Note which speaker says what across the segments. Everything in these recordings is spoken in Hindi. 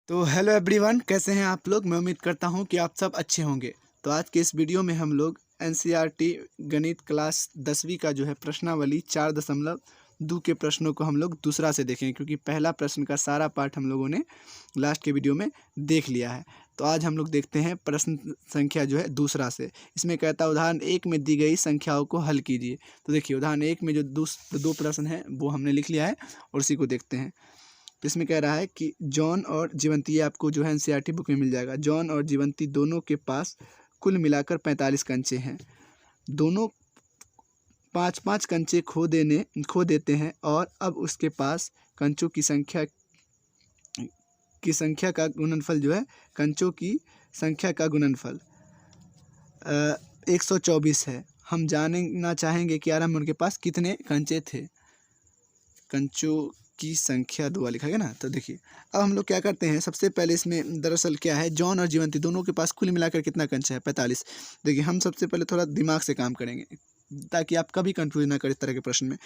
Speaker 1: तो हेलो एवरीवन, कैसे हैं आप लोग। मैं उम्मीद करता हूं कि आप सब अच्छे होंगे। तो आज के इस वीडियो में हम लोग एनसीईआरटी गणित क्लास 10वीं का जो है प्रश्नावली 4.2 के प्रश्नों को हम लोग दूसरा से देखेंगे, क्योंकि पहला प्रश्न का सारा पार्ट हम लोगों ने लास्ट के वीडियो में देख लिया है। तो आज हम लोग देखते हैं प्रश्न संख्या जो है दूसरा से। इसमें कहता है उदाहरण 1 में दी गई संख्याओं को हल कीजिए। तो देखिए उदाहरण 1 में जो दो प्रश्न है वो हमने लिख लिया है और उसी को देखते हैं। तो इसमें कह रहा है कि जॉन और जीवंती, ये आपको जो है एनसीईआरटी बुक में मिल जाएगा। जॉन और जीवंती दोनों के पास कुल मिलाकर 45 कंचे हैं। दोनों 5-5 कंचे खो देते हैं और अब उसके पास कंचों की संख्या का गुणनफल जो है, कंचों की संख्या का गुणनफल 124 है। हम जानना चाहेंगे कि आरंभ में उनके पास कितने कंचे थे। कंचों की संख्या 2 लिखा गया ना। तो देखिए अब हम लोग क्या करते हैं, सबसे पहले इसमें दरअसल क्या है, जॉन और जीवंती दोनों के पास कुल मिलाकर कितना कंचा है, 45। देखिए हम सबसे पहले थोड़ा दिमाग से काम करेंगे ताकि आप कभी कंफ्यूज ना करें इस तरह के प्रश्न में।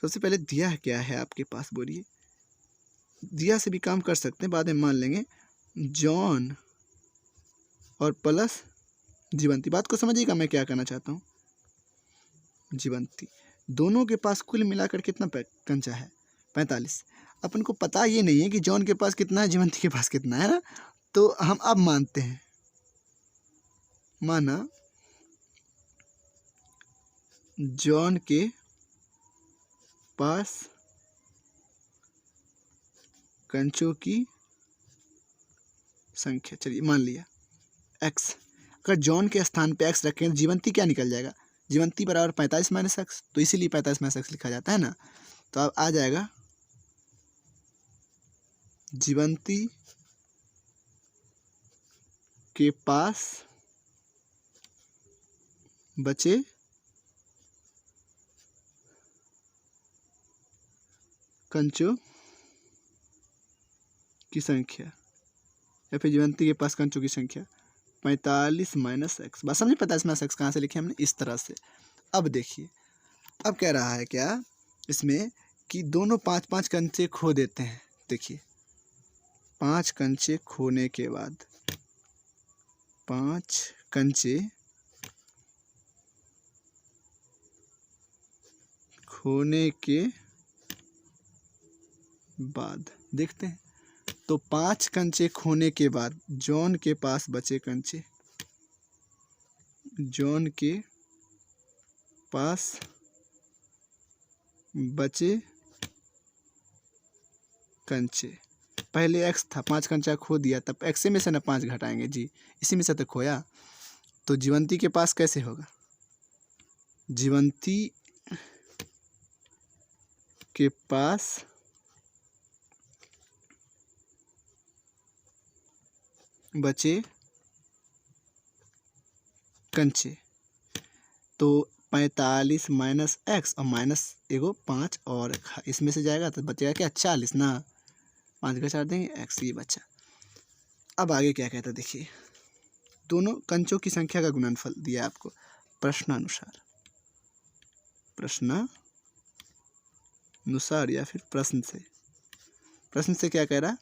Speaker 1: सबसे पहले दिया क्या है आपके पास, बोलिए। दिया से भी काम कर सकते हैं, बाद में मान लेंगे। जॉन और प्लस जीवंती, बात को समझिएगा मैं क्या कहना चाहता हूँ। जीवंती दोनों के पास कुल मिलाकर कितना कंचा है, 45। अपन को पता ये नहीं है कि जॉन के पास कितना है, जीवंती के पास कितना है ना। तो हम अब मानते हैं, माना जॉन के पास कंचों की संख्या, चलिए मान लिया x। अगर जॉन के स्थान पे x रखें तो जीवंती क्या निकल जाएगा, जीवंती बराबर 45 माइनस एक्स, तो इसीलिए 45 माइनस एक्स लिखा जाता है ना। तो अब आ जाएगा जीवंती के पास बचे कंचों की संख्या, या फिर जीवंती के पास कंचों की संख्या 45 माइनस एक्स। बात समझे, 45 माइनस एक्स कहाँ से लिखे हमने, इस तरह से। अब देखिए अब कह रहा है क्या इसमें कि दोनों 5-5 कंचे खो देते हैं। देखिए 5 कंचे खोने के बाद, 5 कंचे खोने के बाद देखते हैं। तो 5 कंचे खोने के बाद जॉन के पास बचे कंचे, जॉन के पास बचे कंचे, पहले एक्स था, 5 कंचा खो दिया, तब एक्स में से ना 5 घटाएंगे जी, इसी में से तो खोया। तो जीवंती के पास कैसे होगा, जीवंती के पास बचे कंचे, तो 45 माइनस एक्स और माइनस एगो 5 और इसमें से जाएगा तो बचेगा क्या, 40 ना। 5 का 4 देंगे, एक्स ये बचा। अब आगे क्या कहता है देखिए, दोनों कंचों की संख्या का गुणनफल दिया आपको प्रश्नानुसार, प्रश्नानुसार या फिर प्रश्न से क्या कह रहा,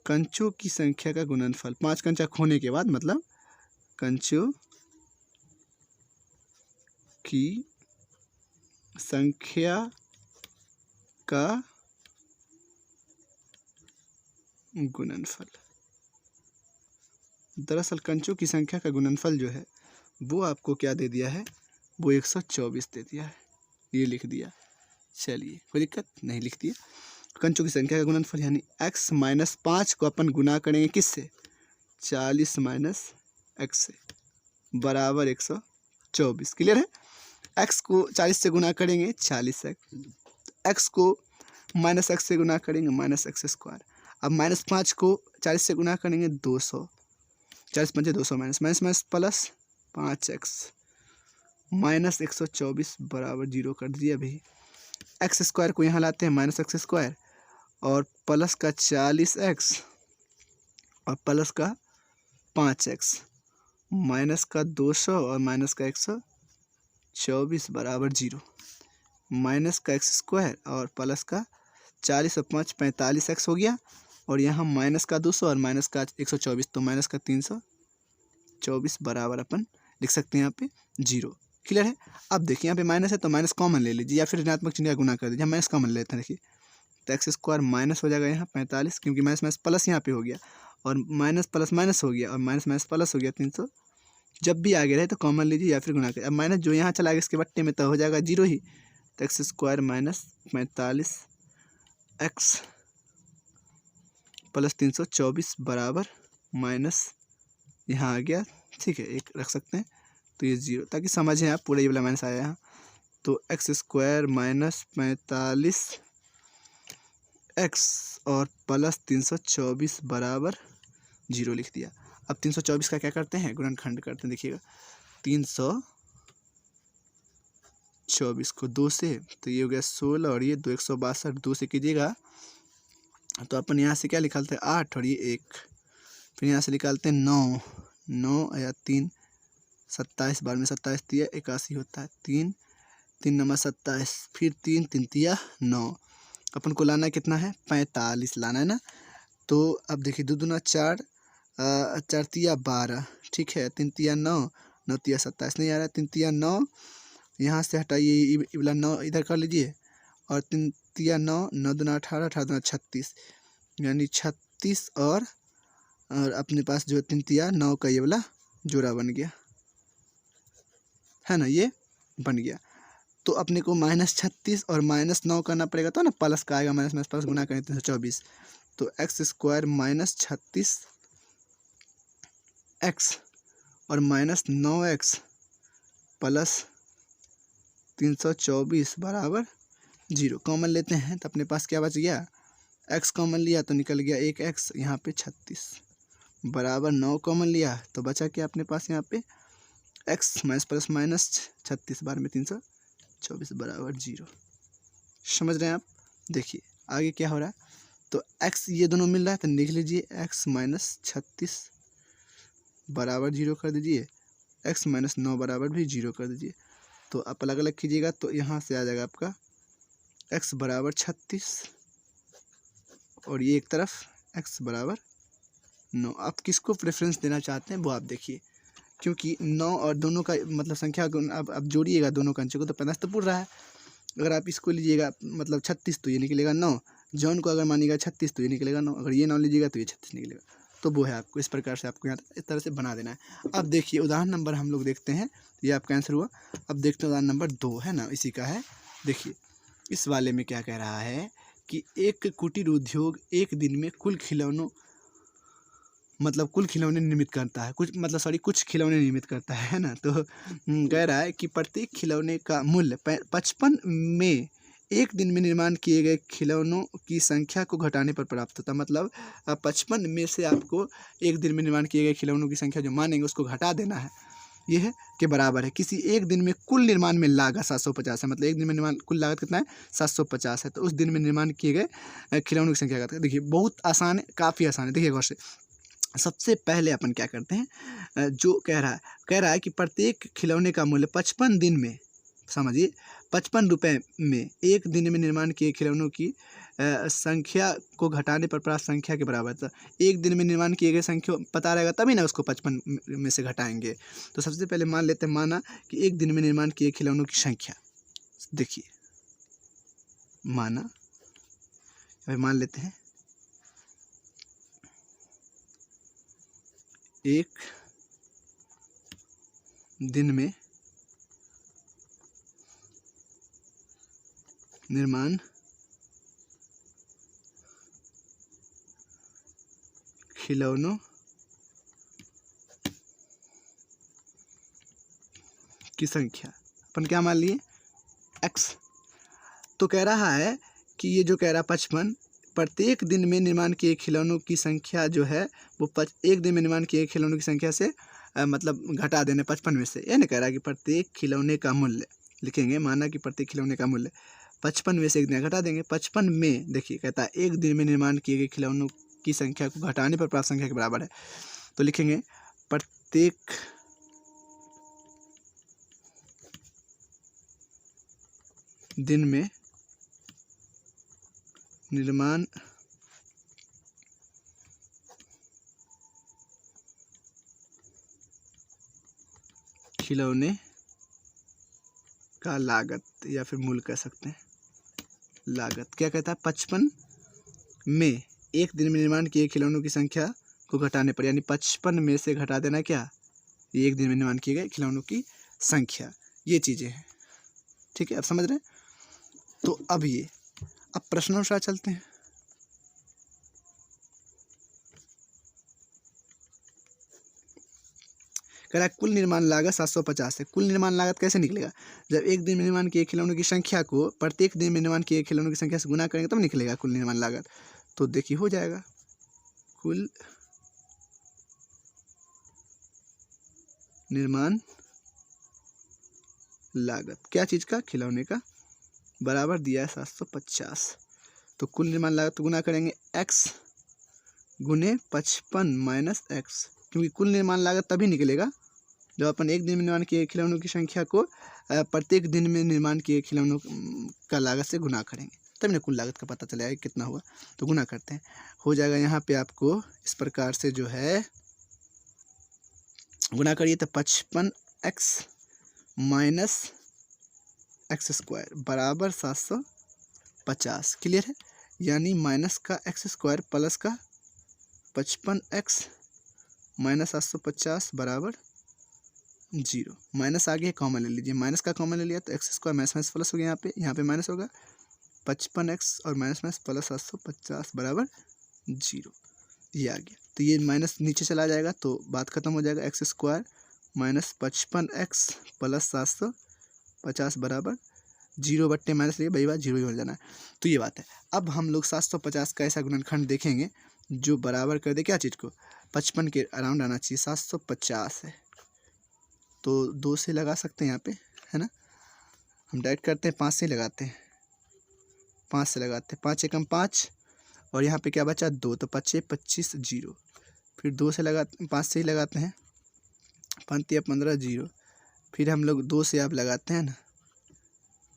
Speaker 1: कंचों की संख्या का गुणनफल 5 कंचा खोने के बाद, मतलब कंचों की संख्या का गुणनफल। दरअसल कंचों की संख्या का गुणनफल जो है वो आपको क्या दे दिया है, वो 124 दे दिया है, ये लिख दिया। चलिए कोई दिक्कत नहीं, लिख दिया। कंचों की संख्या का गुणनफल यानी x माइनस 5 को अपन गुना करेंगे किससे, 40 माइनस एक्स से, बराबर 124। क्लियर है। x को 40 से गुना करेंगे 40x, x को माइनस एक्स से गुना करेंगे माइनस एक्स स्क्वायर। अब माइनस 5 को 40 से गुना करेंगे 200, 40 पंचे 200, minus minus minus plus 5x minus 124 बराबर 0 कर दिया भाई। एक्स स्क्वायर को यहाँ लाते हैं, माइनस एक्स स्क्वायर और प्लस का 40x और प्लस का 5x माइनस का 200 और माइनस का 124 बराबर 0, माइनस का एक्स स्क्वायर और प्लस का 40 और 5 45x हो गया, और यहाँ माइनस का 200 और माइनस का 124, तो माइनस का 324 बराबर अपन लिख सकते हैं यहाँ पे 0। क्लियर है। अब देखिए यहाँ पे माइनस है तो माइनस कॉमन ले लीजिए या फिर ऋणात्मक चिन्ह का गुना कर दीजिए। हम माइनस कॉमन लेते हैं, देखिए तो एक्स स्क्वायर माइनस हो जाएगा यहाँ 45, क्योंकि माइनस माइनस प्लस यहाँ पे हो गया और माइनस प्लस माइनस हो गया और माइनस माइनस प्लस हो गया 300। जब भी आगे रहे तो कॉमन लीजिए या फिर गुना करिए। अब माइनस जो यहाँ चला गया इसके बट्टे में तो हो जाएगा 0 ही, तो x square minus 45 x plus 324 बराबर माइनस यहाँ आ गया, ठीक है, एक रख सकते हैं तो ये 0, ताकि समझें आप, पूरा ये वाला माइनस आया यहाँ। तो एक्स स्क्वायर माइनस 45 एक्स और प्लस 324 बराबर 0 लिख दिया। अब 324 का क्या करते हैं, गुणनखंड करते हैं। देखिएगा 324 को 2 से, तो ये हो गया 16 और ये 2 162, 2 से कीजिएगा तो अपन यहाँ से क्या निकालते हैं 8 और ये 1, फिर यहाँ से निकालते हैं 9, 9 या 3 27, बार में 27 तिया 81 होता है, 3 3 नंबर 27, फिर 3 3 तिया 9, अपन को लाना कितना है 45 लाना है ना। तो अब देखिए 2 दूना 4, 4 तिया 12, ठीक है, 3 तिया 9, 9 तिया 27 नहीं आ रहा है, 3 तिया 9, यहाँ से हटाइए ये वाला 9 इधर कर लीजिए और 3 तिया 9, 9 दूना 18, 18 दूना 36, यानी 36 और अपने पास जो 3 तिया 9 का ये वाला जोड़ा बन गया है ना, ये बन गया। तो अपने को -36 और -9 करना पड़ेगा, तो ना प्लस का आएगा, माइनस माइनस प्लस गुना करें 324, तो एक्स स्क्वायर -36 एक्स और -9 एक्स प्लस 324 बराबर 0। कॉमन लेते हैं तो अपने पास क्या बच गया, एक्स कॉमन लिया तो निकल गया 1 एक्स, यहाँ पे 36 बराबर 9 कॉमन लिया तो बचा क्या अपने पास यहाँ पे एक्स माइनस प्लस माइनस 36 बार में 324 बराबर 0। समझ रहे हैं आप। देखिए आगे क्या हो रहा है, तो x ये दोनों मिल रहा है तो लिख लीजिए x माइनस 36 बराबर 0 कर दीजिए, x माइनस 9 बराबर भी 0 कर दीजिए। तो आप अलग अलग कीजिएगा तो यहाँ से आ जाएगा आपका x बराबर 36 और ये एक तरफ x बराबर 9। आप किसको प्रेफरेंस देना चाहते हैं वो आप देखिए, क्योंकि 9 और दोनों का मतलब संख्या आप जोड़िएगा दोनों का अंशों को तो 50 तो पूर रहा है। अगर आप इसको लीजिएगा मतलब 36 तो ये निकलेगा 9, जॉन को अगर मानिएगा 36 तो ये निकलेगा 9, अगर ये 9 लीजिएगा तो ये 36 निकलेगा। तो वो है आपको इस प्रकार से आपको यहाँ इस तरह से बना देना है। अब देखिए उदाहरण नंबर हम लोग देखते हैं, ये आपका आंसर हुआ। अब देखते हैं उदाहरण नंबर 2 है ना, इसी का है। देखिए इस वाले में क्या कह रहा है कि एक कुटीर उद्योग एक दिन में कुल खिलौनों कुल खिलौने निर्मित करता है, कुछ खिलौने निर्मित करता है ना। तो कह रहा है कि प्रत्येक खिलौने का मूल्य 55 में एक दिन में निर्माण किए गए खिलौनों की संख्या को घटाने पर प्राप्त होता है। मतलब 55 में से आपको एक दिन में निर्माण किए गए खिलौनों की संख्या जो मानेंगे उसको घटा देना है, यह है के बराबर है किसी एक दिन में कुल निर्माण में लागत 750 है। मतलब एक दिन में निर्माण कुल लागत कितना है 750 है, तो उस दिन में निर्माण किए गए खिलौनों की संख्या का। देखिए बहुत आसान है, काफ़ी आसान है। देखिए गौर से सबसे पहले अपन क्या करते हैं, जो कह रहा है कि प्रत्येक खिलौने का मूल्य 55 दिन में, समझिए 55 रुपये में एक दिन में निर्माण किए खिलौनों की संख्या को घटाने पर प्राप्त संख्या के बराबर। तो एक दिन में निर्माण किए गए संख्या पता रहेगा तभी ना उसको 55 में से घटाएंगे। तो सबसे पहले मान लेते हैं, माना कि एक दिन में निर्माण किए खिलौनों की संख्या, देखिए माना मान लेते हैं एक दिन में निर्माण खिलौनों की संख्या अपन क्या मान लिए x। तो कह रहा है कि ये जो कह रहा है 55 प्रत्येक दिन में निर्माण किए खिलौनों की संख्या जो है वो एक दिन में निर्माण किए खिलौनों की संख्या से घटा देने 55 में से। ये नहीं कह रहा कि प्रत्येक खिलौने का मूल्य लिखेंगे, माना कि प्रत्येक खिलौने का मूल्य 55 में से एक दिन घटा देंगे। 55 में देखिए कहता है एक दिन में निर्माण किए गए खिलौनों की संख्या को घटाने पर प्राप्त संख्या के बराबर है। तो लिखेंगे प्रत्येक दिन में निर्माण खिलौने का लागत या फिर मूल्य कह सकते हैं। लागत क्या कहता है, 55 में एक दिन में निर्माण किए खिलौनों की संख्या को घटाने पर, यानी 55 में से घटा देना क्या, ये एक दिन में निर्माण किए गए खिलौनों की संख्या, ये चीज़ें हैं। ठीक है, अब समझ रहे हैं। तो अब प्रश्नानुसार चलते हैं। कह रहा है कुल निर्माण लागत 750 है। कुल निर्माण लागत कैसे निकलेगा, जब एक दिन में निर्माण किए खिलौनों की संख्या को प्रत्येक दिन में निर्माण किए खिलौनों की संख्या से गुना करेंगे तब निकलेगा कुल निर्माण लागत। तो देखिए हो जाएगा कुल निर्माण लागत क्या चीज़ का, खिलौने का, बराबर दिया है 750। तो कुल निर्माण लागत तो गुना करेंगे x गुने 55 माइनस x, क्योंकि कुल निर्माण लागत तभी निकलेगा जब अपन एक दिन में निर्माण किए खिलौनों की संख्या को प्रत्येक दिन में निर्माण किए खिलौनों का लागत से गुना करेंगे, तभी ना कुल लागत का पता चलेगा कितना हुआ। तो गुना करते हैं, हो जाएगा यहाँ पे आपको इस प्रकार से जो है गुना करिए तो 55x माइनस एक्स स्क्वायर बराबर 750। क्लियर है, यानी माइनस का एक्स स्क्वायर प्लस का 55x माइनस 750 बराबर 0। माइनस आगे कॉमन ले लीजिए, माइनस का कॉमन ले लिया तो x square minus minus plus हो गया, यहाँ पे माइनस होगा 55x और माइनस माइनस प्लस 750 बराबर 0, ये आ गया। तो ये माइनस नीचे चला जाएगा तो बात खत्म हो जाएगा, x square minus 55x plus 750 बराबर 0 बट्टे माइनस लिए वही बात 0 ही हो जाना है। तो ये बात है। अब हम लोग 750 का ऐसा गुणनखंड देखेंगे जो बराबर कर दे क्या चीज़ को, 55 के अराउंड आना चाहिए। 750 है तो 2 से लगा सकते हैं यहाँ पे, है ना। हम डायरेक्ट करते हैं 5 से लगाते हैं, 5 से लगाते हैं, 5 एकम 5 और यहाँ पे क्या बचा 2, तो 5 25 0, फिर 2 से लगाते 5 से ही लगाते हैं, 5 15 0, फिर हम लोग 2 से आप लगाते हैं ना,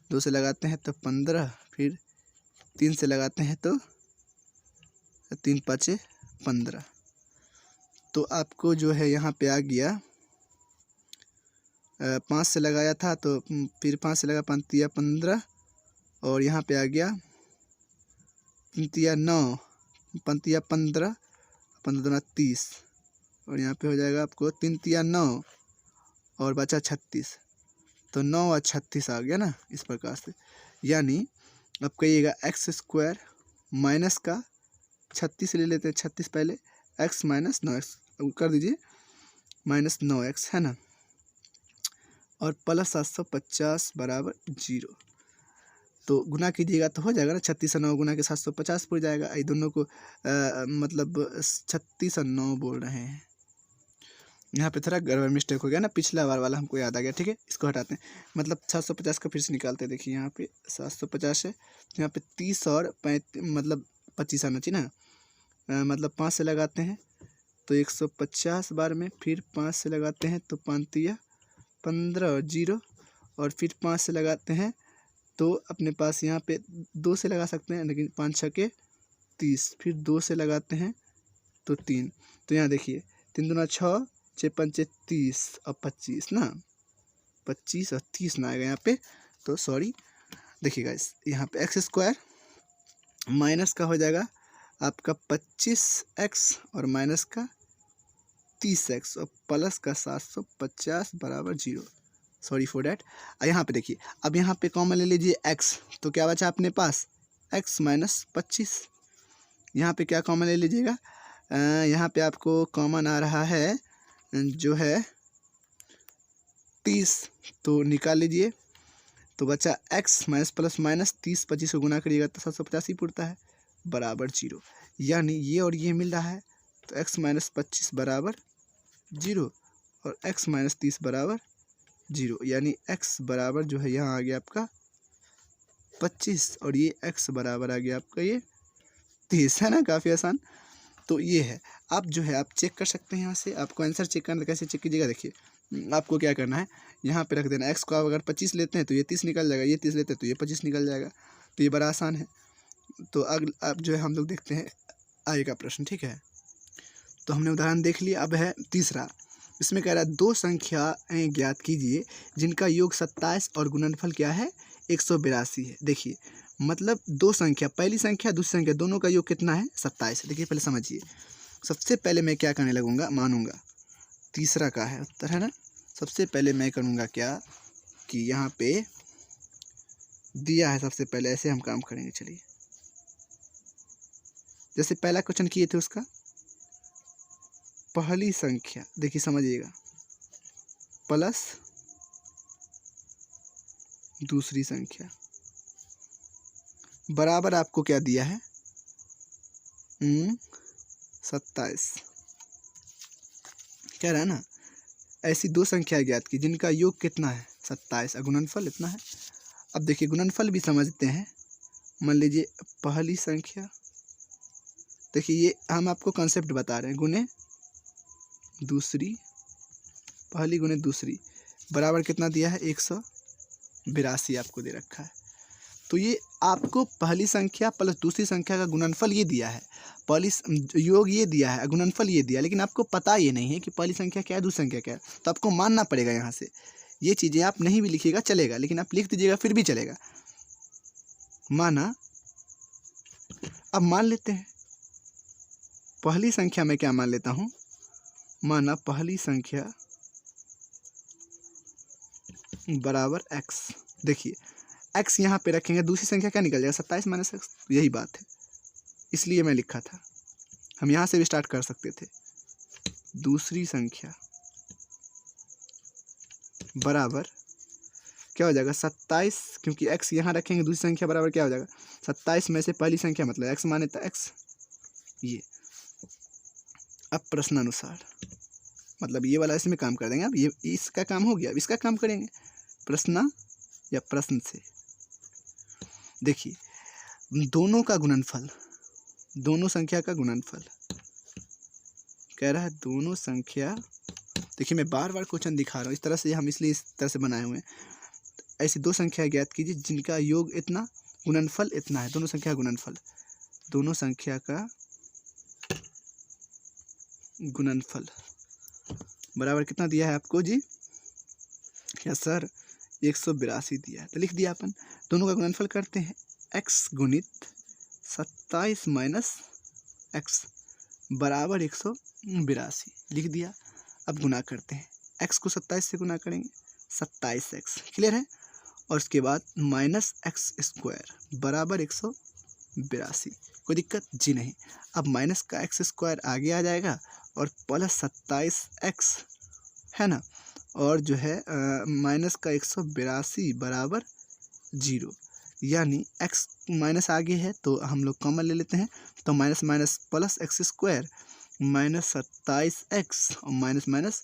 Speaker 1: 2 से लगाते हैं तो 15, फिर 3 से लगाते हैं तो 3 5 15। तो आपको जो है यहाँ पे आ गया 5 से लगाया था तो फिर 5 से लगा 5 तिया 15 और यहाँ पे आ गया 3 तिया 9, 5 तिया 15, 15 दूना 30 और यहाँ पे हो जाएगा आपको 3 तिया 9 और बचा 36, तो 9 और 36 आ गया ना इस प्रकार से। यानी अब कहिएगा एक्स स्क्वायर माइनस का 36 ले लेते हैं, 36 पहले x माइनस 9x कर दीजिए माइनस 9x है ना, और प्लस 750 बराबर 0। तो गुना कीजिएगा तो हो जाएगा ना, 36 और 9 गुना के 750 पड़ जाएगा। ये दोनों को मतलब 36 और 9 बोल रहे हैं। यहाँ पे थोड़ा गड़बड़ मिस्टेक हो गया ना, पिछला बार वाला हमको याद आ गया। ठीक है, इसको हटाते हैं, मतलब 750 का फिर से निकालते हैं। देखिए यहाँ पे 750 है तो यहाँ पे 30 और 35 मतलब 25 आना चाहिए ना, मतलब 5 से लगाते हैं तो 150 बार में, फिर 5 से लगाते हैं तो 5 तिया 15 और 0, और फिर 5 से लगाते हैं तो अपने पास यहाँ पे 2 से लगा सकते हैं, लेकिन 5 छके 30, फिर 2 से लगाते हैं तो 3। तो यहाँ देखिए 3 दूना 6, 6 पंचे 30 और 25 ना, 25 और 30 ना आएगा यहाँ पे, तो सॉरी। देखिएगा इस यहाँ पे एक्स स्क्वायर माइनस का हो जाएगा आपका 25x और माइनस का 30x और प्लस का 750 बराबर 0। Sorry for that. यहाँ पे देखिए, अब यहाँ पे कॉमन ले लीजिए x, तो क्या बचा अपने पास x माइनस 25। यहाँ पे क्या कॉमन ले लीजिएगा, यहाँ पे आपको कॉमन आ रहा है जो है 30, तो निकाल लीजिए। तो बचा x माइनस प्लस माइनस 30 25 को गुना करिएगा तो 750 ही पड़ता है बराबर 0। यानी ये और ये मिल रहा है तो x माइनस 25 बराबर 0 और x माइनस 30 बराबर 0, यानी x बराबर जो है यहाँ आ गया आपका 25 और ये x बराबर आ गया आपका ये 30, है ना, काफ़ी आसान। तो ये है, आप जो है आप चेक कर सकते हैं यहाँ से। आपको आंसर चेक करना, कैसे चेक कीजिएगा, देखिए आपको क्या करना है, यहाँ पे रख देना x को। आप अगर 25 लेते हैं तो ये 30 निकल जाएगा, ये 30 लेते हैं तो ये 25 निकल जाएगा। तो ये बड़ा आसान है। तो अब जो है हम लोग देखते हैं आगे का प्रश्न। ठीक है, तो हमने उदाहरण देख लिया, अब है तीसरा। इसमें कह रहा है 2 संख्याएं ज्ञात कीजिए जिनका योग 27 और गुणनफल क्या है 182 है। देखिए मतलब 2 संख्या, पहली संख्या दूसरी संख्या, दोनों का योग कितना है 27। देखिए पहले समझिए, सबसे पहले मैं क्या करने लगूंगा, मानूंगा तीसरा का है उत्तर, है ना। सबसे पहले मैं करूंगा क्या कि यहाँ पे दिया है, सबसे पहले ऐसे हम काम करेंगे। चलिए जैसे पहला क्वेश्चन किए थे उसका पहली संख्या, देखिए समझिएगा, प्लस दूसरी संख्या बराबर आपको क्या दिया है 27। कह रहा है ना ऐसी 2 संख्या ज्ञात की जिनका योग कितना है 27 और गुणनफल इतना है। अब देखिए गुणनफल भी समझते हैं। मान लीजिए पहली संख्या, देखिए ये हम आपको कॉन्सेप्ट बता रहे हैं, गुने दूसरी, पहली गुने दूसरी बराबर कितना दिया है 182 आपको दे रखा है। तो ये आपको पहली संख्या प्लस दूसरी संख्या का गुणनफल ये दिया है, पहली योग ये दिया है, गुणनफल ये दिया, लेकिन आपको पता ये नहीं है कि पहली संख्या क्या है दूसरी संख्या क्या है। तो आपको मानना पड़ेगा यहाँ से। ये चीज़ें आप नहीं भी लिखिएगा चलेगा, लेकिन आप लिख दीजिएगा फिर भी चलेगा। माना, अब मान लेते हैं पहली संख्या में क्या मान लेता हूँ, माना पहली संख्या बराबर x। देखिए x यहाँ पे रखेंगे, दूसरी संख्या क्या निकल जाएगा 27 माइनस x, यही बात है, इसलिए मैं लिखा था। हम यहाँ से भी स्टार्ट कर सकते थे। दूसरी संख्या बराबर क्या हो जाएगा 27, क्योंकि x यहाँ रखेंगे, दूसरी संख्या बराबर क्या हो जाएगा 27 में से पहली संख्या मतलब x माने तो x। ये अब प्रश्नानुसार मतलब ये वाला इसमें काम कर देंगे। अब ये इसका काम हो गया, अब इसका काम करेंगे प्रश्न या प्रश्न से। देखिए दोनों का गुणनफल, दोनों संख्या का गुणनफल कह रहा है, दोनों संख्या, देखिए मैं बार बार क्वेश्चन दिखा रहा हूँ इस तरह से, हम इसलिए इस तरह से बनाए हुए हैं। ऐसी 2 संख्या ज्ञात कीजिए जिनका योग इतना गुणनफल इतना है, दोनों संख्या गुणनफल, दोनों संख्या का गुणनफल बराबर कितना दिया है आपको जी, क्या सर 182 दिया है। तो लिख दिया अपन, दोनों का गुणनफल करते हैं, x गुणित 27 माइनस x बराबर 182 लिख दिया। अब गुना करते हैं, x को 27 से गुना करेंगे 27x, क्लियर है। और उसके बाद माइनस एक्स स्क्वायर बराबर 182, कोई दिक्कत जी नहीं। अब माइनस का एक्स स्क्वायर आगे आ जाएगा और प्लस 27x है ना, और जो है माइनस का 182 बराबर 0, यानी x माइनस आगे है तो हम लोग कॉमन ले लेते हैं, तो minus minus plus x square minus 27x और माइनस माइनस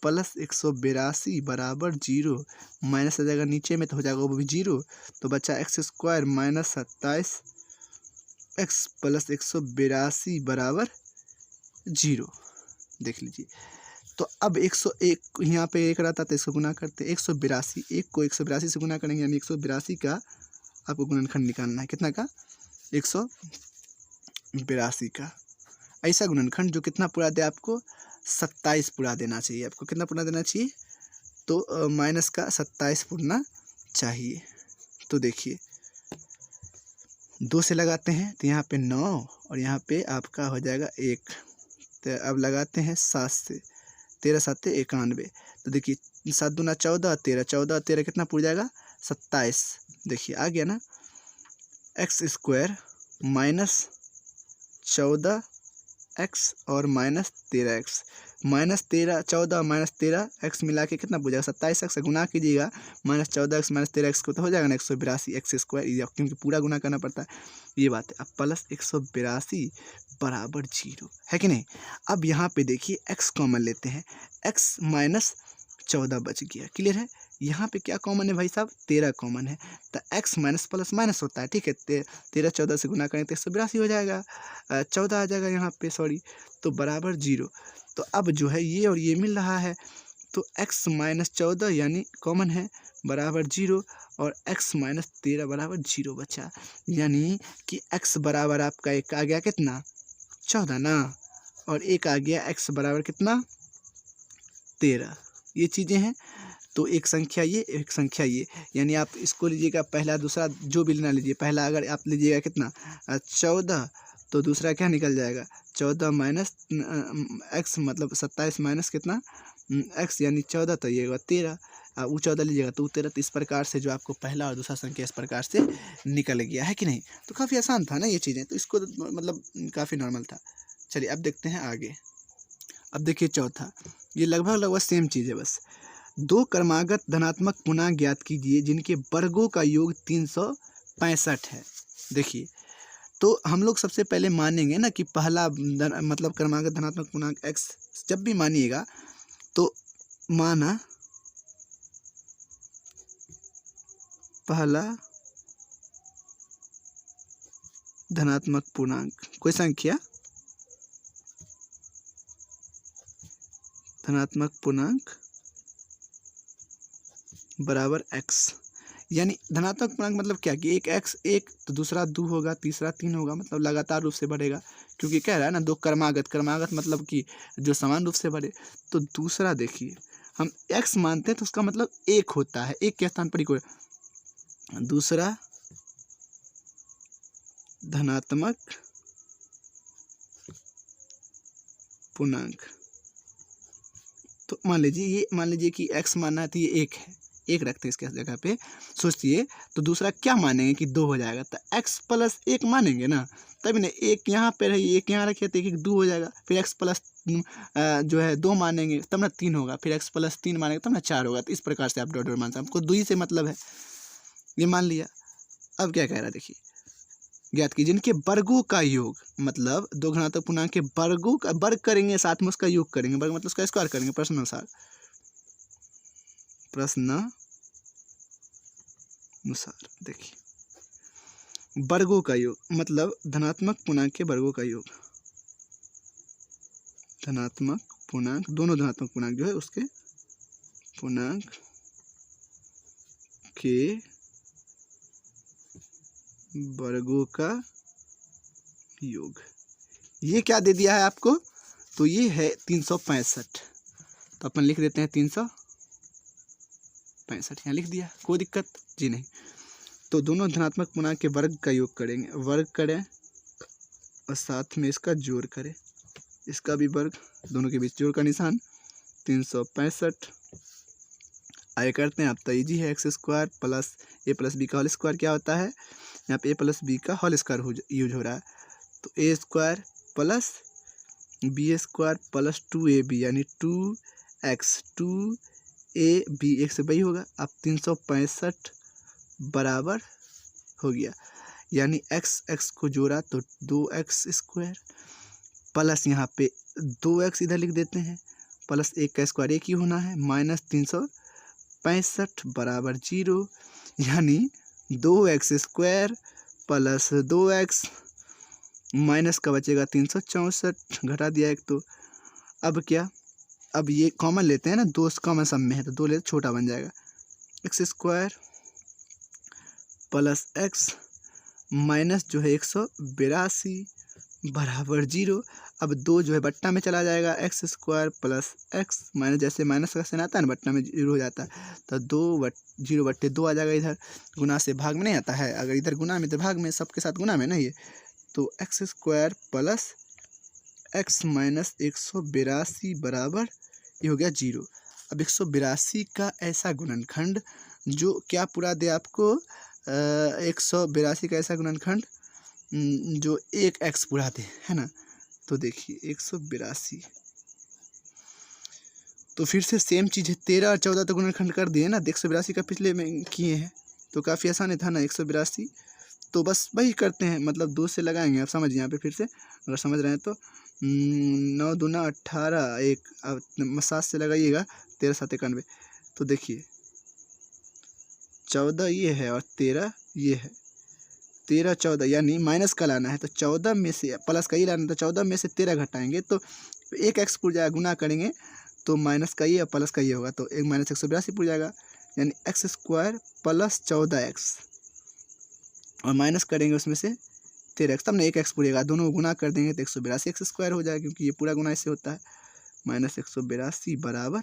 Speaker 1: प्लस 182 बराबर 0, माइनस आ जाएगा नीचे में तो हो जाएगा वो भी 0, तो बचा x square minus 27x plus 182 बराबर 0। देख लीजिए, तो अब 101 यहाँ पे 1 रहता तो इसको गुना करते, 182, 1 को 182 से गुना करेंगे, यानी 182 का आपको गुणनखंड निकालना है, कितना का 182 का। ऐसा गुणनखंड जो कितना पूरा दे आपको 27 पूरा देना चाहिए, आपको कितना पूरा देना चाहिए, तो माइनस का 27 पूरना चाहिए। तो देखिए 2 से लगाते हैं तो यहाँ पे 9 और यहाँ पे आपका हो जाएगा 1, तो अब लगाते हैं 7 से, 13 7 91, तो देखिए 7 दूना 14, 13 14 13 कितना पूर जाएगा 27। देखिए आ गया ना, एक्स स्क्वायर माइनस 14x और minus 13x, minus 13 14 minus 13x मिला के कितना पूछ जाएगा 27x, गुना कीजिएगा माइनस 14x माइनस 13x को तो हो जाएगा ना 182 एक्स स्क्वायर, क्योंकि पूरा गुना करना पड़ता है, ये बात है। अब प्लस 182 बराबर 0 है कि नहीं। अब यहाँ पे देखिए x कॉमन लेते हैं, x माइनस 14 बच गया, क्लियर है। यहाँ पे क्या कॉमन है भाई साहब 13 कॉमन है, तो x माइनस प्लस माइनस होता है, ठीक है। 13 14 से गुना करें तो 182 हो जाएगा, 14 आ जाएगा यहाँ पे, सॉरी, तो बराबर 0। तो अब जो है ये और ये मिल रहा है, तो x माइनस 14 यानी कॉमन है बराबर 0 और x माइनस 13 बराबर 0 बचा, यानी कि x बराबर आपका एक आ गया कितना 14 ना, और एक आ गया x बराबर कितना 13, ये चीज़ें हैं। तो एक संख्या ये, एक संख्या ये, यानी आप इसको लीजिएगा पहला दूसरा जो भी लेना लीजिए। पहला अगर आप लीजिएगा कितना 14, तो दूसरा क्या निकल जाएगा 14 माइनस एक्स, मतलब 27 माइनस कितना एक्स, यानी 14, तो ये 13। वो 14 लीजिएगा तो 13। तो इस प्रकार से जो आपको पहला और दूसरा संख्या इस प्रकार से निकल गया है कि नहीं। तो काफ़ी आसान था ना ये चीज़ें, तो इसको मतलब काफ़ी नॉर्मल था। चलिए अब देखते हैं आगे। अब देखिए चौथा, ये लगभग सेम चीज़ है, बस 2 क्रमागत धनात्मक पूर्णांक ज्ञात कीजिए जिनके वर्गों का योग 365 है। देखिए, तो हम लोग सबसे पहले मानेंगे ना कि पहला मतलब क्रमागत धनात्मक पूर्णांक x जब भी मानिएगा तो माना पहला धनात्मक पूर्णांक कोई संख्या धनात्मक पूर्णांक बराबर x, यानी धनात्मक पूर्णांक मतलब क्या कि एक x 1 तो दूसरा 2 होगा, तीसरा 3 होगा, मतलब लगातार रूप से बढ़ेगा, क्योंकि कह रहा है ना 2 क्रमागत मतलब कि जो समान रूप से बढ़े। तो दूसरा देखिए, हम x मानते हैं तो उसका मतलब 1 होता है, 1 के स्थान पर 1 होगा। दूसरा धनात्मक पूर्णांक, तो मान लीजिए कि x मानना है तो ये 1 है, 1 रखते हैं इसके जगह पे। सोचिए तो दूसरा क्या मानेंगे कि 2 हो जाएगा, तो x प्लस 1 मानेंगे ना, तभी ना 1 यहाँ पे रही, 1 यहाँ रखिए तो 1 2 हो जाएगा। फिर x प्लस जो है 2 मानेंगे तब ना 3 होगा, फिर x प्लस 3 मानेंगे तब ना 4 होगा। तो इस प्रकार से आप डॉट डॉट मान सकते हैं, हमको 2 ही से मतलब है, ये मान लिया। अब क्या कह रहा है देखिए, ज्ञात कीजिए जिनके वर्गों का योग, मतलब 2 घनात्मक पूर्णांक के वर्गों का वर्ग करेंगे, साथ में उसका योग करेंगे, वर्ग मतलब उसका स्क्वायर करेंगे प्रश्न अनुसार, देखिए वर्गों का योग मतलब धनात्मक पूर्णांक के वर्गों का योग, धनात्मक पूर्णांक, दोनों धनात्मक पूर्णांक जो है उसके पूर्णांक के वर्गों का योग, ये क्या दे दिया है आपको, तो ये है 365। तो अपन लिख देते हैं 365, यहाँ लिख दिया, कोई दिक्कत जी नहीं। तो दोनों धनात्मक पूर्णांक के वर्ग का योग करेंगे, वर्ग करें और साथ में इसका जोड़ करें, इसका भी वर्ग, दोनों के बीच जोड़ का निशान 365। आगे करते हैं आप, तो इजी है, x square plus a plus b का होल स्क्वायर क्या होता है, यहाँ पे ए प्लस बी का होल स्क्वायर यूज हो रहा है। तो a square plus b square plus 2ab यानी 2x 2ab, एक से वही होगा। अब 365 बराबर हो गया, यानी x को जोड़ा तो 2x स्क्वायर प्लस यहाँ पे 2x इधर लिख देते हैं, प्लस 1 का स्क्वायर 1 ही होना है, माइनस 365 बराबर 0, यानी 2x square plus 2x minus का बचेगा 364, घटा दिया एक। तो अब क्या, अब ये कॉमन लेते हैं ना, 2 कॉमन सब में है तो 2 लेते छोटा बन जाएगा, x square plus x minus जो है 182 बराबर 0। अब 2 जो है बट्टा में चला जाएगा, x square plus x minus, जैसे माइनस का साइन आता है ना बट्टा में 0 हो जाता है, तो 0/2 आ जाएगा, इधर गुना से भाग में नहीं आता है, अगर इधर गुना में तो भाग में, सबके साथ गुना में ना ये, तो x square plus x minus 182 बराबर ये हो गया 0। अब 182 का ऐसा गुणनखंड जो क्या पूरा दे आपको, 182 का ऐसा गुणनखंड जो 1x पूरा दे, है ना। तो देखिए 182, तो फिर से सेम चीज़ है, 13 और 14 तो गुणनखंड कर दिए ना, 182 का पिछले में किए हैं, तो काफ़ी आसान था ना 182। तो बस वही करते हैं, मतलब 2 से लगाएंगे, आप समझिए यहाँ पे फिर से अगर समझ रहे हैं तो 9 दूना 18, 1 अब 7 से लगाइएगा, 13 7 91। तो देखिए 14 ये है और 13 ये है, 13 14 यानी माइनस का लाना है, तो 14 में से प्लस का ही लाना है, तो 14 में से 13 घटाएंगे तो 1x पूर जाएगा, गुना करेंगे तो माइनस का ये और प्लस का ये होगा, तो 1 माइनस 182 पूर जाएगा, यानी एक्स स्क्वायर प्लस 14x और माइनस करेंगे उसमें से 13x, तब ना 1x पूरेगा, दोनों को गुना कर देंगे तो 182 एक्स स्क्वायर हो जाएगा, क्योंकि ये पूरा गुना इससे होता है, माइनस 182 बराबर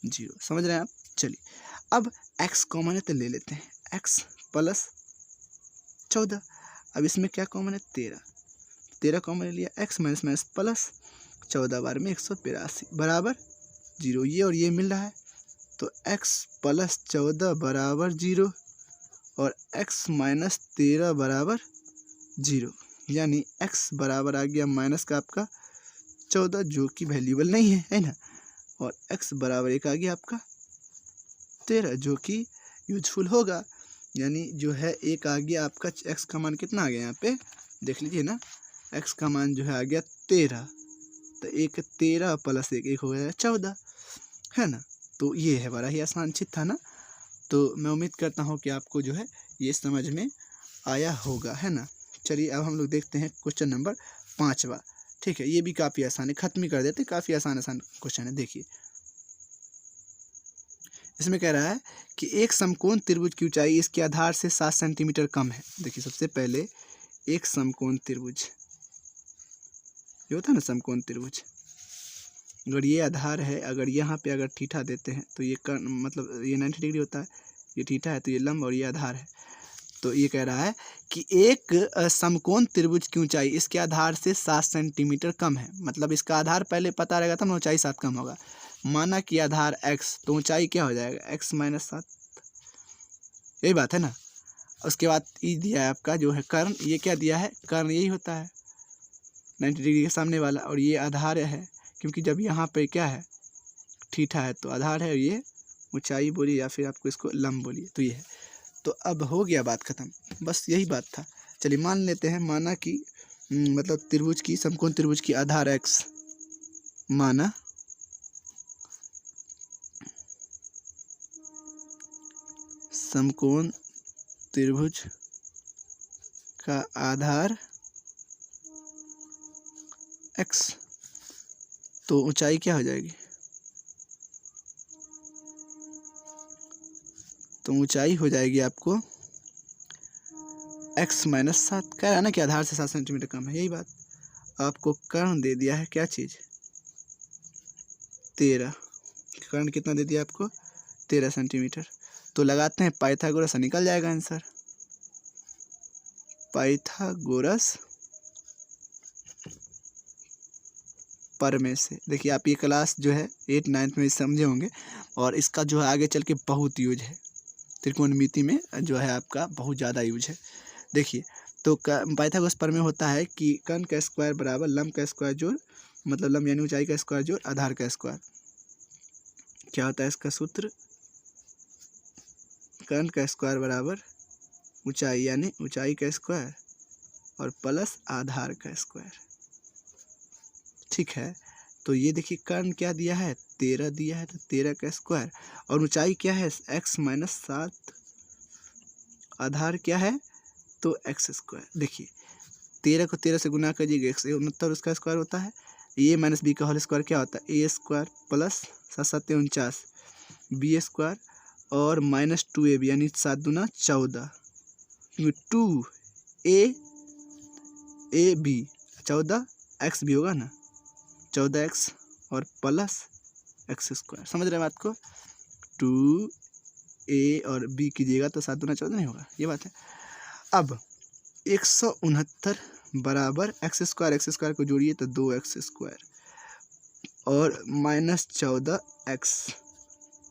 Speaker 1: जीरो। समझ रहे हैं आप? चलिए अब x कॉमन है तो ले लेते हैं, x प्लस 14। अब इसमें क्या कॉमन है? 13, 13 कॉमन ले लिया, x माइनस माइनस प्लस 14 बार में 182 बराबर जीरो। ये और ये मिल रहा है तो x प्लस 14 बराबर जीरो और x माइनस 13 बराबर जीरो, यानी x बराबर आ गया माइनस का आपका 14 जो कि वैल्यूबल नहीं है ना, और x बराबर एक आ गया आपका 13 जो कि यूजफुल होगा। यानी जो है एक आ गया आपका, x का मान कितना आ गया यहाँ पे देख लीजिए ना, x का मान जो है आ गया 13, तो एक 13 प्लस एक हो गया 14, है ना। तो ये है, बड़ा ही आसान चित था ना। तो मैं उम्मीद करता हूँ कि आपको जो है ये समझ में आया होगा, है ना। चलिए अब हम लोग देखते हैं क्वेश्चन नंबर 5वां। ठीक है, ये भी काफ़ी आसान है, खत्म ही कर देते, काफ़ी आसान क्वेश्चन है। देखिए इसमें कह रहा है कि एक समकोण त्रिभुज की ऊंचाई इसके आधार से 7 सेंटीमीटर कम है। देखिए सबसे पहले एक समकोण त्रिभुज, ये होता है ना समकोण त्रिभुज, अगर ये आधार है, अगर यहाँ पे अगर थीटा देते हैं तो ये मतलब ये 90 डिग्री होता है, ये थीटा है तो ये लंब और ये आधार है। तो ये कह रहा है कि एक समकोण त्रिभुज की ऊंचाई इसके आधार से 7 सेंटीमीटर कम है। मतलब इसका आधार पहले पता रहेगा तब ना ऊंचाई 7 कम होगा। माना कि आधार x, तो ऊंचाई क्या हो जाएगा? x माइनस 7, यही बात है ना। उसके बाद ई दिया है आपका जो है कर्ण, ये क्या दिया है? कर्ण यही होता है 90 डिग्री के सामने वाला, और ये आधार है क्योंकि जब यहाँ पे क्या है थीटा है तो आधार है, और ये ऊंचाई बोलिए या फिर आपको इसको लंब बोलिए, तो ये है। तो अब हो गया बात खत्म, बस यही बात था। चलिए मान लेते हैं, माना कि मतलब त्रिभुज की, समकोण त्रिभुज की आधार x, माना समकोण त्रिभुज का आधार x, तो ऊंचाई क्या हो जाएगी? तो ऊंचाई हो जाएगी आपको x माइनस 7। कह रहा है ना कि आधार से 7 सेंटीमीटर कम है, यही बात। आपको कर्ण दे दिया है, क्या चीज़? 13। कर्ण कितना दे दिया आपको? 13 सेंटीमीटर। तो लगाते हैं पाइथागोरस, निकल जाएगा आंसर। पाइथागोरस प्रमेय से। देखिए आप ये क्लास जो है 8 9 में समझे होंगे, और इसका जो है आगे चल के बहुत यूज है, त्रिकोणमिति में जो है आपका बहुत ज़्यादा यूज है। देखिए तो पाइथागोरस प्रमेय होता है कि कर्ण का स्क्वायर बराबर लंब का स्क्वायर जोड़, मतलब लंब यानी ऊंचाई का स्क्वायर जोड़ आधार का स्क्वायर। क्या होता है इसका सूत्र? कर्ण का स्क्वायर बराबर ऊंचाई यानी ऊंचाई का स्क्वायर और प्लस आधार का स्क्वायर। ठीक है, तो ये देखिए कर्ण क्या दिया है? 13 दिया है, तो 13 का स्क्वायर, और ऊंचाई क्या है? x माइनस 7, आधार क्या है? तो एक्स स्क्वायर। देखिए 13 को 13 से गुना करिएगा, 169 उसका स्क्वायर होता है। ए माइनस बी का होल स्क्वायर क्या होता है? ए स्क्वायर प्लस 7 7 49 बी स्क्वायर और माइनस 2ab यानी 7 दूना 14, 2 ए बी 14 एक्स भी होगा ना, 14 एक्स और प्लस एक्स स्क्वायर। समझ रहे हैं बात को? 2 ए और बी कीजिएगा तो 7 दूना 14 नहीं होगा, ये बात है। अब 169 बराबर एक्स स्क्वायर को जोड़िए तो 2x स्क्वायर और माइनस 14 एक्स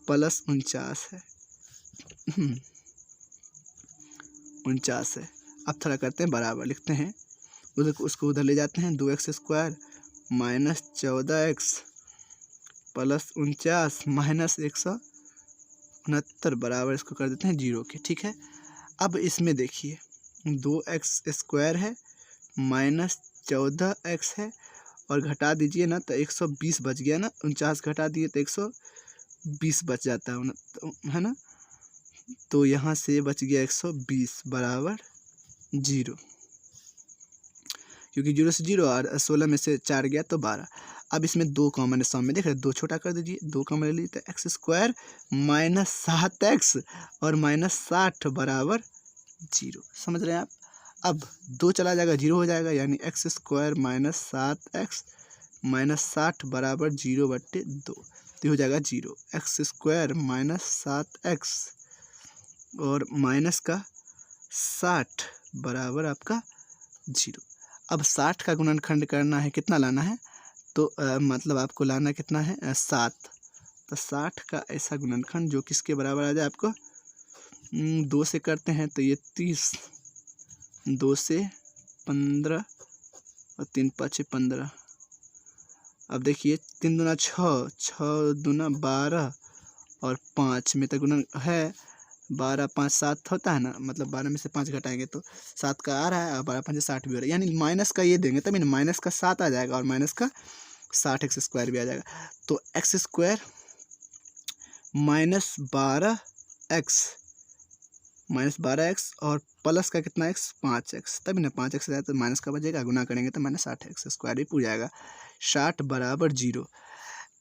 Speaker 1: प्लस 49 है, 49 है। अब थोड़ा करते हैं बराबर, लिखते हैं उधर, उसको उधर ले जाते हैं, 2x square minus 14x plus 49 minus 169 बराबर, इसको कर देते हैं 0 के। ठीक है, अब इसमें देखिए 2x स्क्वायर है माइनस 14x है, और घटा दीजिए ना तो 120 बच गया ना, 49 घटा दिए तो 120 बच जाता है ना। तो यहाँ से बच गया 120 बराबर 0, क्योंकि 0 से 0 और 16 में से 4 गया तो 12। अब इसमें 2 कॉमन है, सम में देख रहे 2 छोटा कर दीजिए, 2 कॉमन ले लीजिए तो एक्स स्क्वायर माइनस 7x और माइनस 60 बराबर 0। समझ रहे हैं आप? अब 2 चला जाएगा 0 हो जाएगा, यानी x square minus 7x minus 60 बराबर 0/2। तो ये हो जाएगा 0। एक्स स्क्वायर माइनस 7x और माइनस का 60 बराबर आपका 0। अब 60 का गुणनखंड करना है, कितना लाना है, तो मतलब आपको लाना कितना है 7। तो 60 का ऐसा गुणनखंड जो किसके बराबर आ जाए आपको 2 से करते हैं तो ये 30, 2 से 15 और 3 5 15। अब देखिए 3 दूना 6, 6 दूना 12 और 5 में तो गुणन है 12 5 7 होता है ना, मतलब 12 में से 5 घटाएंगे तो 7 का आ रहा है और 12 5 60 भी हो रहा है, यानी माइनस का ये देंगे तभी ना माइनस का 7 आ जाएगा और माइनस का 60 एक्स स्क्वायर भी आ जाएगा। तो एक्स स्क्वायर माइनस 12x और प्लस का कितना एक्स 5x, तभी ना 5x जाए तो माइनस का बचेगा, गुना करेंगे तो माइनस 60 एक्स स्क्वायर भी पूछ जाएगा। 60 बराबर 0।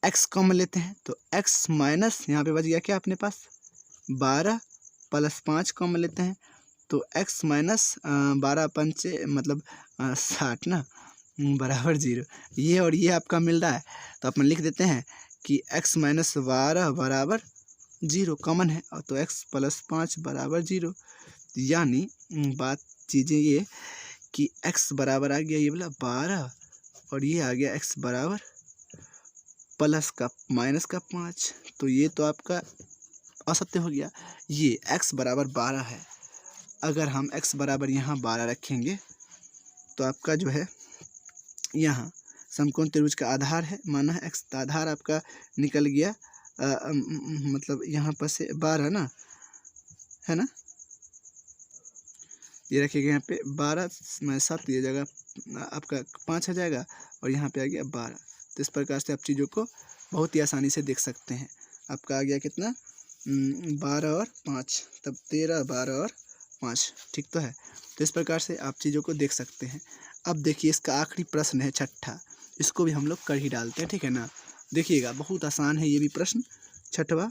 Speaker 1: x कॉमन लेते हैं तो x माइनस यहाँ पे बच गया क्या अपने पास 12 प्लस 5 कॉमन लेते हैं तो x माइनस 12 पंचे मतलब 60 ना बराबर 0। ये और ये आपका मिल रहा है तो अपन लिख देते हैं कि x माइनस 12 बराबर 0 कॉमन है और तो x प्लस 5 बराबर 0। यानी बात चीज़ें ये कि x बराबर आ गया ये वाला 12 और ये आ गया x बराबर प्लस का माइनस का 5, तो ये तो आपका असत्य हो गया। ये x बराबर 12 है, अगर हम x बराबर यहाँ 12 रखेंगे तो आपका जो है यहाँ समकोण त्रिभुज का आधार है, माना है x, आधार आपका निकल गया मतलब यहाँ पर से 12 ना, है ना, ये रखिएगा यहाँ पे 12 में 7 ये जगह आपका 5 आ जाएगा और यहाँ पे आ गया 12। तो इस प्रकार से आप चीज़ों को बहुत ही आसानी से देख सकते हैं। आपका आ गया कितना 12 और 5, तब 13 12 और 5, ठीक तो है। तो इस प्रकार से आप चीज़ों को देख सकते हैं। अब देखिए इसका आखिरी प्रश्न है 6ठा, इसको भी हम लोग कर ही डालते हैं, ठीक है ना। देखिएगा बहुत आसान है ये भी प्रश्न 6वां।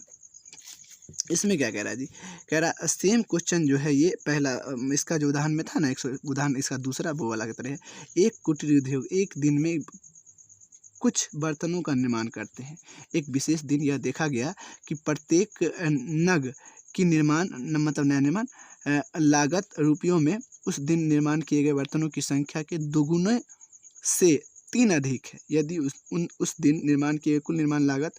Speaker 1: इसमें क्या कह रहा है जी, कह रहा सेम क्वेश्चन जो है ये पहला इसका जो उदाहरण में था ना, उदाहरण इसका दूसरा वो वाला की तरह है। एक कुटीर उद्योग एक दिन में कुछ बर्तनों का निर्माण करते हैं। एक विशेष दिन यह देखा गया कि प्रत्येक नग की निर्माण मतलब नया निर्माण लागत रुपयों में उस दिन निर्माण किए गए बर्तनों की संख्या के दोगुने से 3 अधिक है। यदि उस दिन निर्माण किए कुल निर्माण लागत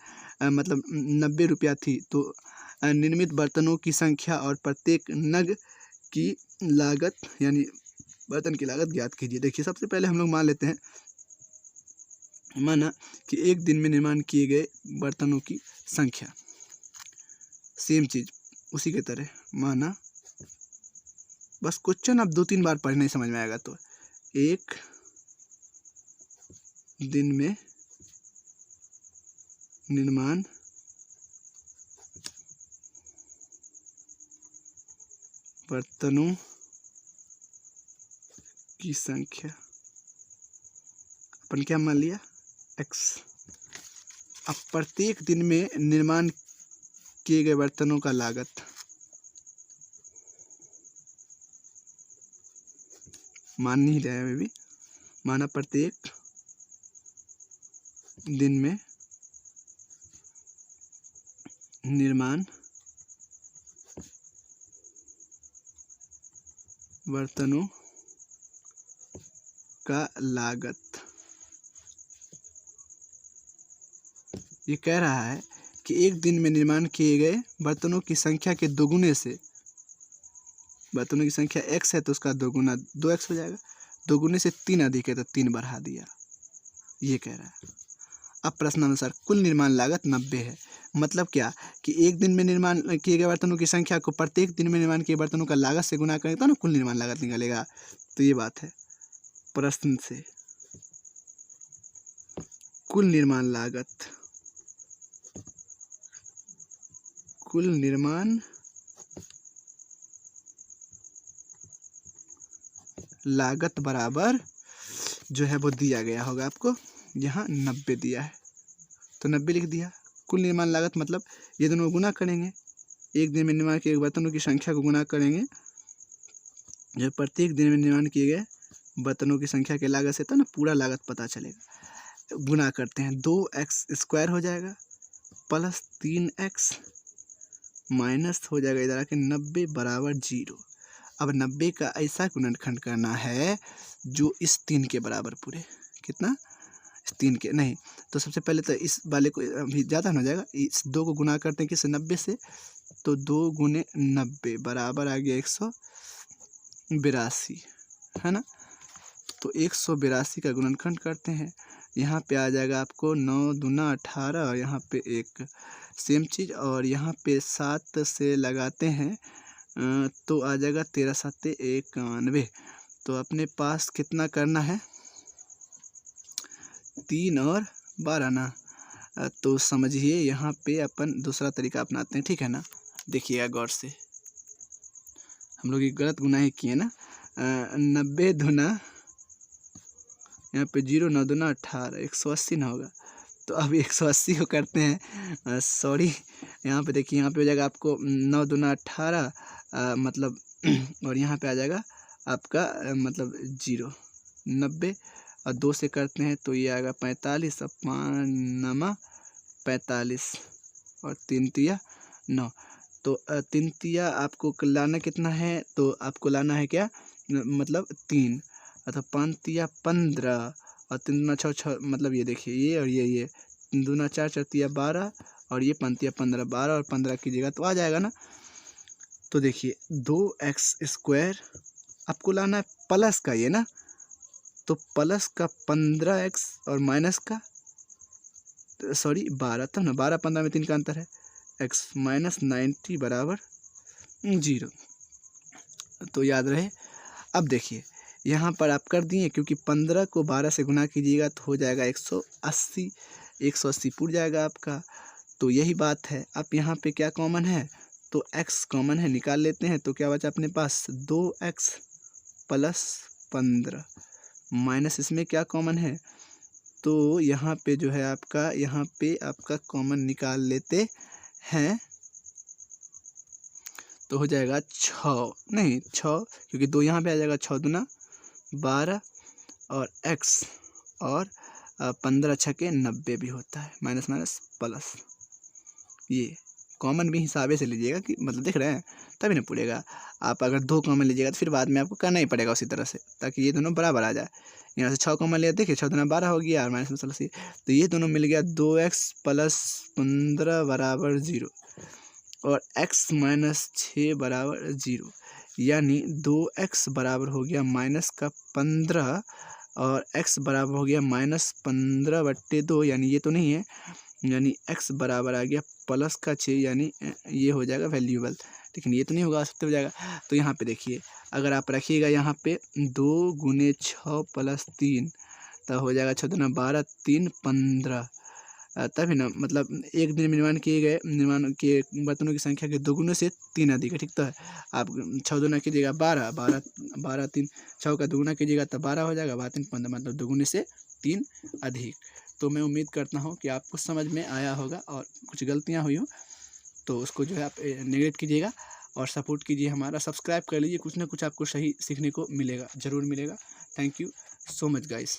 Speaker 1: मतलब 90 रुपया थी तो निर्मित बर्तनों की संख्या और प्रत्येक नग की लागत यानी बर्तन की लागत ज्ञात कीजिए। देखिए सबसे पहले हम लोग मान लेते हैं, माना कि एक दिन में निर्माण किए गए बर्तनों की संख्या, सेम चीज़ उसी के तरह माना, बस क्वेश्चन अब 2-3 बार पढ़ने समझ में आएगा। तो एक दिन में निर्माण बर्तनों की संख्या, अपन क्या मान लिया x। अब प्रत्येक दिन में निर्माण किए गए बर्तनों का लागत, मान नहीं रहा है भी, माना प्रत्येक दिन में निर्माण बर्तनों का लागत। ये कह रहा है कि एक दिन में निर्माण किए गए बर्तनों की संख्या के दोगुने से, बर्तनों की संख्या x है तो उसका दोगुना 2x हो जाएगा, दोगुने से 3 अधिक है तो 3 बढ़ा दिया, ये कह रहा है। अब प्रश्नानुसार कुल निर्माण लागत 90 है, मतलब क्या कि एक दिन में निर्माण किए गए बर्तनों की संख्या को प्रत्येक दिन में निर्माण किए बर्तनों का लागत से गुना करें तो ना कुल निर्माण लागत निकलेगा। तो ये बात है प्रश्न से, कुल निर्माण लागत, कुल निर्माण लागत बराबर जो है वो दिया गया होगा आपको, यहाँ 90 दिया है तो 90 लिख दिया। कुल निर्माण लागत मतलब ये दोनों गुना करेंगे, एक दिन में निर्माण किए गए बर्तनों की संख्या को गुना करेंगे, जब प्रत्येक दिन में निर्माण किए गए बर्तनों की संख्या के लागत से तो ना पूरा लागत पता चलेगा। गुना करते हैं 2x स्क्वायर हो जाएगा प्लस 3x माइनस हो जाएगा इधर आके 90 बराबर 0। अब 90 का ऐसा गुणनखंड करना है जो इस 3 के बराबर पूरे, कितना, इस 3 के नहीं, तो सबसे पहले तो इस वाले को अभी ज़्यादा हो जाएगा, इस 2 को गुना करते हैं किससे, 90 से, तो 2 गुने 90 बराबर आ गया 182, है ना। तो 182 का गुणनखंड करते हैं, यहाँ पे आ जाएगा आपको 9 दूना 18 और यहाँ पे एक सेम चीज़, और यहाँ पे 7 से लगाते हैं तो आ जाएगा 13 7 91। तो अपने पास कितना करना है, 3 और 12 ना। तो समझिए यहाँ पे अपन दूसरा तरीका अपनाते हैं, ठीक है ना। देखिएगा गौर से, हम लोग ये गलत गुना ही किए ना। 90 दूना यहाँ पे 0, 9 दूना 18, 180 ना होगा। तो अब 180 को करते हैं, सॉरी यहाँ पे देखिए, यहाँ पे हो जाएगा आपको 9 दूना 18 मतलब और यहाँ पे आ जाएगा आपका मतलब 0, 90 और 2 से करते हैं तो ये आएगा 45 और 5 9 45 और 3 तिया 9। तो 3 तिया आपको लाना कितना है, तो आपको लाना है क्या, मतलब 3, अर्थात 5 तिया 15 और 3 दूना 6 मतलब ये देखिए ये और ये 3 दूना 4 4 तिया 12 और ये 5 तिया 15, 12 और 15 कीजिएगा तो आ जाएगा ना। तो देखिए 2x² आपको लाना है प्लस का ये ना, तो प्लस का 15x और माइनस का सॉरी 12, तब ना 12 15 में 3 का अंतर है, x माइनस 90 बराबर 0। तो याद रहे। अब देखिए यहाँ पर आप कर दिए, क्योंकि 15 को 12 से गुना कीजिएगा तो हो जाएगा 180, 180 पूर जाएगा आपका। तो यही बात है। अब यहाँ पे क्या कॉमन है, तो x कॉमन है, निकाल लेते हैं। तो क्या बचा अपने पास, 2x प्लस 15 माइनस इसमें क्या कॉमन है, तो यहाँ पे जो है आपका, यहाँ पे आपका कॉमन निकाल लेते हैं तो हो जाएगा 6, नहीं 6, क्योंकि 2 यहाँ पे आ जाएगा, 6 दूना 12 और x और 15 छके 90 भी होता है, माइनस माइनस प्लस। ये कॉमन भी हिसाबे से लीजिएगा कि मतलब देख रहे हैं तभी ना पूरेगा। आप अगर 2 कॉमन लीजिएगा तो फिर बाद में आपको करना ही पड़ेगा उसी तरह से, ताकि ये दोनों बराबर आ जाए। यहाँ से 6 कॉमन लिया, देखिए 6 दूना 12 हो गया और माइनस में प्लस, तो ये दोनों मिल गया 2x प्लस 15 बराबर 0 और x माइनस 6 बराबर 0, यानी 2x बराबर हो गया माइनस का 15 और x बराबर हो गया माइनस 15/2, यानी ये तो नहीं है, यानी x बराबर आ गया प्लस का 6, यानी ये हो जाएगा वैल्यूएबल, लेकिन ये तो नहीं होगा, सत्य हो जाएगा। तो यहाँ पे देखिए अगर आप रखिएगा यहाँ पे 2 गुने 6 प्लस 3, तब हो जाएगा 6 दूना 12 3 15, तभी ना मतलब एक दिन निर्माण किए बर्तनों की संख्या के 2 गुने से 3 अधिक है, ठीक। तो है आप 6 दूना कीजिएगा 12 12 12 3 6 का 2 गुना कीजिएगा तब 12 हो जाएगा, 12 3 15 मतलब 2 गुने से 3 अधिक। तो मैं उम्मीद करता हूँ कि आपको समझ में आया होगा, और कुछ गलतियाँ हुई हो तो उसको जो है आप नेगलेक्ट कीजिएगा और सपोर्ट कीजिए हमारा, सब्सक्राइब कर लीजिए, कुछ ना कुछ आपको सही सीखने को मिलेगा, ज़रूर मिलेगा। Thank you so much guys.